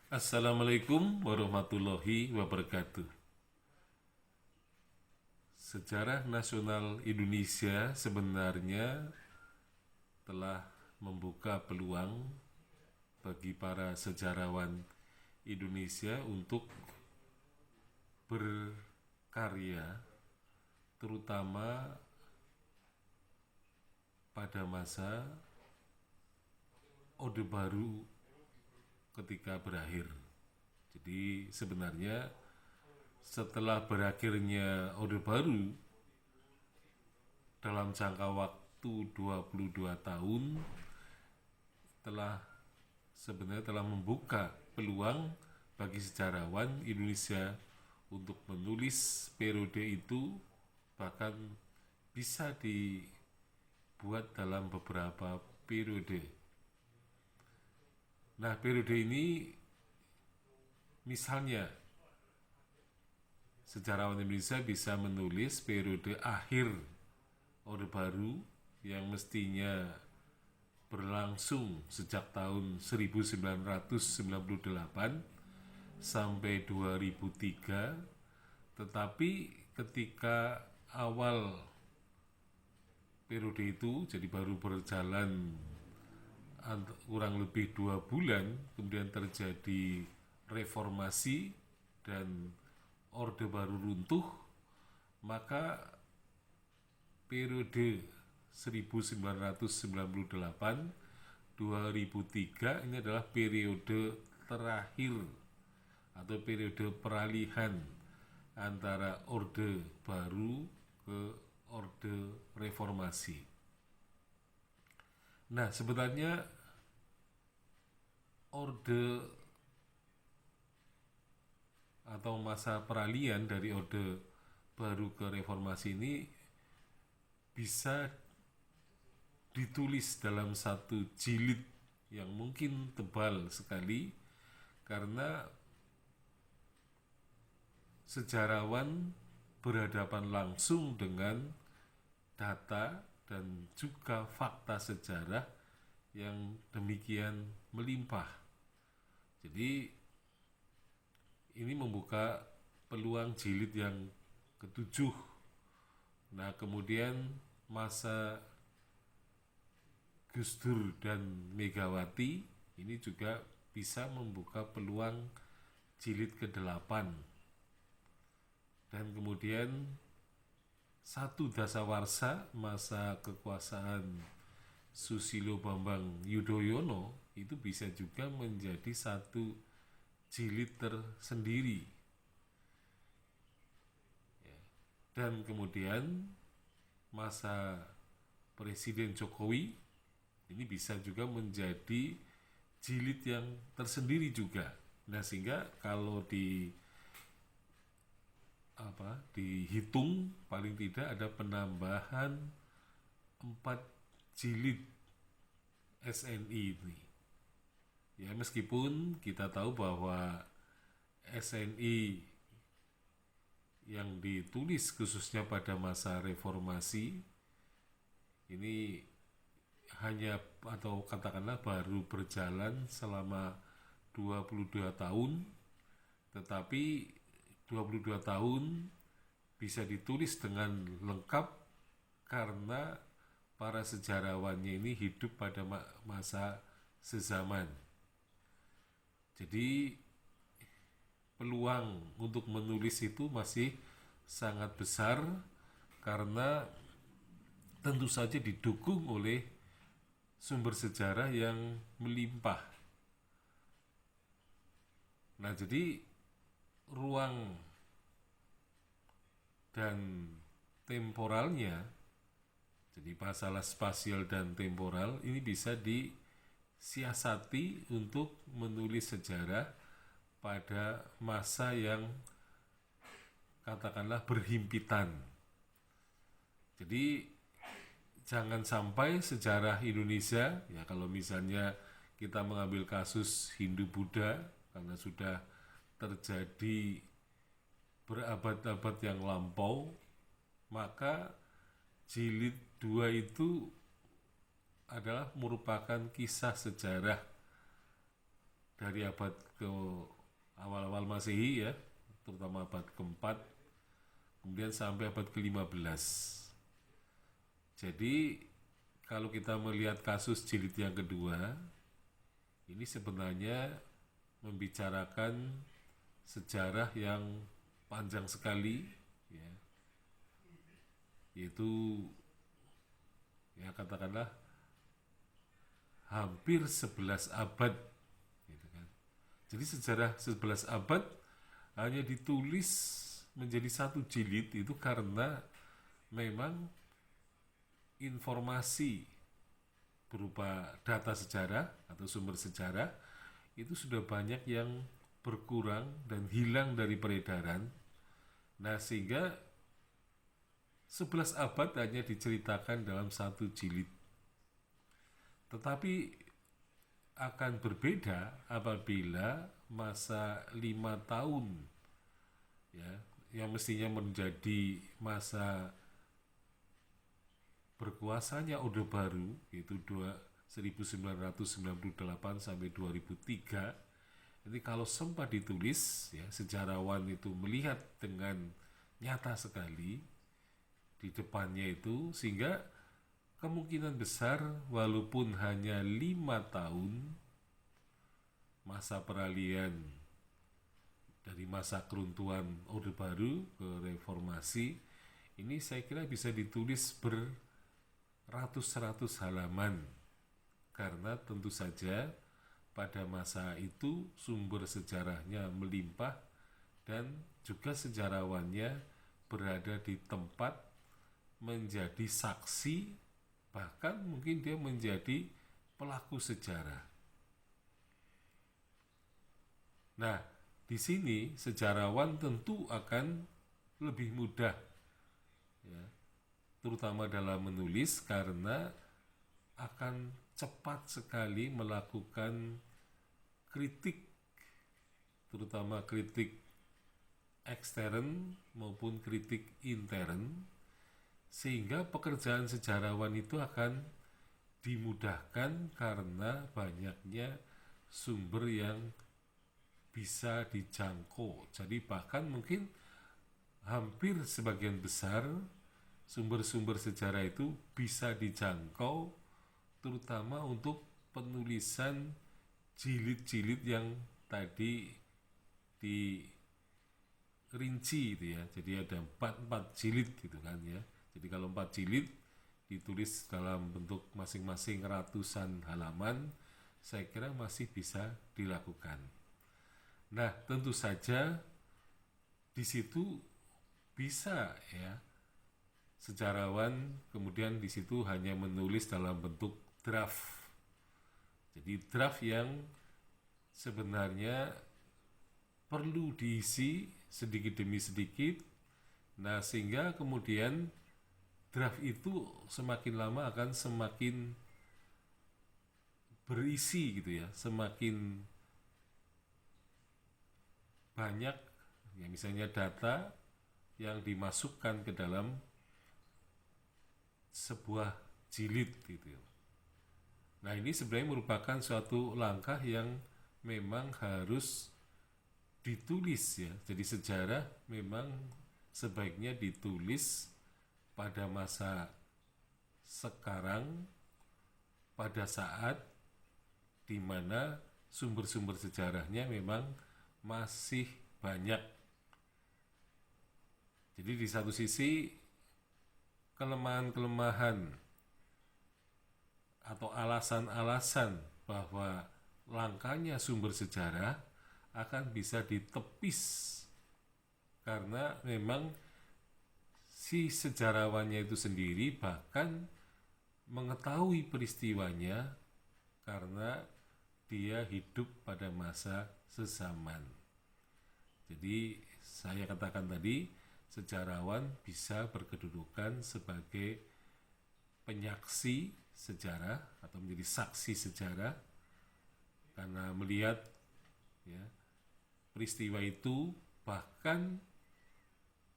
Assalamualaikum warahmatullahi wabarakatuh. Sejarah nasional Indonesia sebenarnya telah membuka peluang bagi para sejarawan Indonesia untuk berkarya, terutama pada masa Orde Baru ketika berakhir. Jadi sebenarnya setelah berakhirnya Orde Baru dalam jangka waktu 22 tahun telah sebenarnya telah membuka peluang bagi sejarawan Indonesia untuk menulis periode itu, bahkan bisa dibuat dalam beberapa periode. Nah, periode ini misalnya sejarawan Indonesia bisa menulis periode akhir Orde Baru yang mestinya berlangsung sejak tahun 1998 sampai 2003, tetapi ketika awal periode itu jadi baru berjalan kurang lebih 2 bulan, kemudian terjadi reformasi dan Orde Baru runtuh, maka periode 1998-2003 ini adalah periode terakhir atau periode peralihan antara Orde Baru ke Orde Reformasi. Nah, sebenarnya Orde atau masa peralihan dari Orde Baru ke Reformasi ini bisa ditulis dalam satu jilid yang mungkin tebal sekali, karena sejarawan berhadapan langsung dengan data dan juga fakta sejarah yang demikian melimpah. Jadi ini membuka peluang jilid yang ketujuh. Nah, kemudian masa Gus Dur dan Megawati ini juga bisa membuka peluang jilid ke-8. Dan kemudian satu dasawarsa masa kekuasaan Susilo Bambang Yudhoyono itu bisa juga menjadi satu jilid tersendiri. Dan kemudian masa Presiden Jokowi ini bisa juga menjadi jilid yang tersendiri juga. Nah, sehingga kalau dihitung paling tidak ada penambahan 4 jilid SNI ini. Ya, meskipun kita tahu bahwa SNI yang ditulis khususnya pada masa reformasi ini hanya atau katakanlah baru berjalan selama 22 tahun, tetapi 22 tahun bisa ditulis dengan lengkap karena para sejarawannya ini hidup pada masa sezaman. Jadi peluang untuk menulis itu masih sangat besar karena tentu saja didukung oleh sumber sejarah yang melimpah. Nah, jadi ruang dan temporalnya, jadi masalah spasial dan temporal ini bisa disiasati untuk menulis sejarah pada masa yang katakanlah berhimpitan. Jadi jangan sampai sejarah Indonesia, ya kalau misalnya kita mengambil kasus Hindu-Buddha, karena sudah terjadi berabad-abad yang lampau, maka jilid 2 itu adalah merupakan kisah sejarah dari abad ke awal-awal Masehi ya, terutama abad keempat, kemudian sampai abad ke-15. Jadi kalau kita melihat kasus jilid yang kedua, ini sebenarnya membicarakan sejarah yang panjang sekali, ya, yaitu ya katakanlah hampir 11 abad, gitu kan. Jadi sejarah 11 abad hanya ditulis menjadi satu jilid itu karena memang informasi berupa data sejarah atau sumber sejarah itu sudah banyak yang berkurang dan hilang dari peredaran. Nah, sehingga 11 abad hanya diceritakan dalam satu jilid. Tetapi akan berbeda apabila masa 5 tahun ya, yang mestinya menjadi masa berkuasanya Orde Baru, yaitu 1998 sampai 2003. Ini kalau sempat ditulis, ya, sejarawan itu melihat dengan nyata sekali di depannya itu, sehingga kemungkinan besar walaupun hanya 5 tahun masa peralihan dari masa keruntuhan Orde Baru ke reformasi, ini saya kira bisa ditulis beratus-ratus halaman, karena tentu saja pada masa itu sumber sejarahnya melimpah dan juga sejarawannya berada di tempat menjadi saksi, bahkan mungkin dia menjadi pelaku sejarah. Nah, di sini sejarawan tentu akan lebih mudah, ya, terutama dalam menulis, karena akan cepat sekali melakukan kritik, terutama kritik ekstern maupun kritik intern, sehingga pekerjaan sejarawan itu akan dimudahkan karena banyaknya sumber yang bisa dijangkau. Jadi bahkan mungkin hampir sebagian besar sumber-sumber sejarah itu bisa dijangkau, terutama untuk penulisan jilid-jilid yang tadi dirinci itu ya. Jadi ada 4 jilid gitu kan ya. Jadi kalau 4 jilid ditulis dalam bentuk masing-masing ratusan halaman, saya kira masih bisa dilakukan. Nah, tentu saja di situ bisa ya sejarawan kemudian di situ hanya menulis dalam bentuk draft. Jadi draft yang sebenarnya perlu diisi sedikit demi sedikit. Nah, sehingga kemudian draft itu semakin lama akan semakin berisi gitu ya, semakin banyak ya, misalnya data yang dimasukkan ke dalam sebuah jilid gitu. Nah, ini sebenarnya merupakan suatu langkah yang memang harus ditulis ya. Jadi sejarah memang sebaiknya ditulis pada masa sekarang, pada saat di mana sumber-sumber sejarahnya memang masih banyak. Jadi di satu sisi kelemahan-kelemahan atau alasan-alasan bahwa langkanya sumber sejarah akan bisa ditepis karena memang si sejarawannya itu sendiri bahkan mengetahui peristiwanya karena dia hidup pada masa sezaman. Jadi saya katakan tadi, sejarawan bisa berkedudukan sebagai penyaksi sejarah atau menjadi saksi sejarah karena melihat ya peristiwa itu, bahkan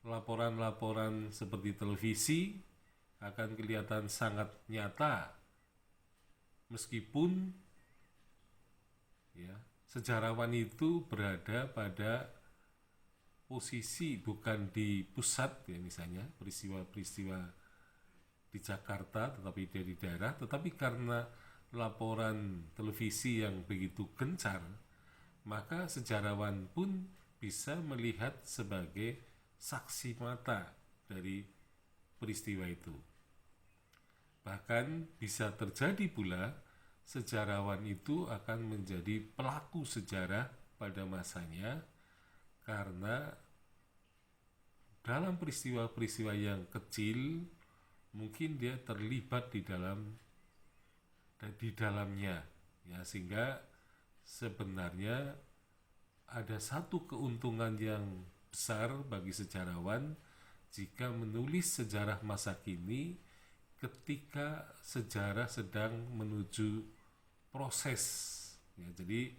laporan-laporan seperti televisi akan kelihatan sangat nyata meskipun ya sejarawan itu berada pada posisi bukan di pusat ya, misalnya peristiwa-peristiwa di Jakarta tetapi dia di daerah, tetapi karena laporan televisi yang begitu gencar, maka sejarawan pun bisa melihat sebagai saksi mata dari peristiwa itu. Bahkan bisa terjadi pula sejarawan itu akan menjadi pelaku sejarah pada masanya, karena dalam peristiwa-peristiwa yang kecil mungkin dia terlibat di dalamnya ya, sehingga sebenarnya ada satu keuntungan yang besar bagi sejarawan jika menulis sejarah masa kini ketika sejarah sedang menuju proses ya. Jadi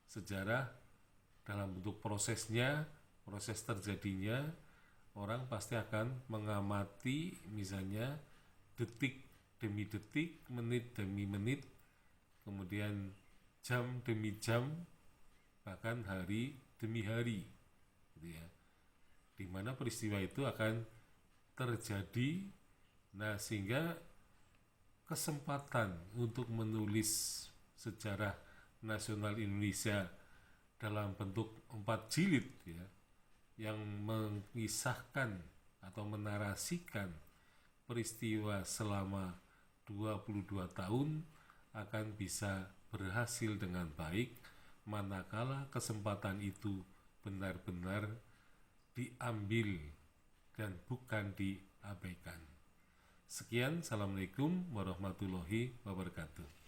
sejarah dalam bentuk prosesnya, proses terjadinya, orang pasti akan mengamati misalnya detik demi detik, menit demi menit, kemudian jam demi jam, bahkan hari demi hari gitu ya, di mana peristiwa itu akan terjadi. Nah, sehingga kesempatan untuk menulis sejarah nasional Indonesia dalam bentuk 4 jilid ya, yang mengisahkan atau menarasikan peristiwa selama 22 tahun akan bisa berhasil dengan baik manakala kesempatan itu benar-benar diambil dan bukan diabaikan. Sekian, Assalamualaikum warahmatullahi wabarakatuh.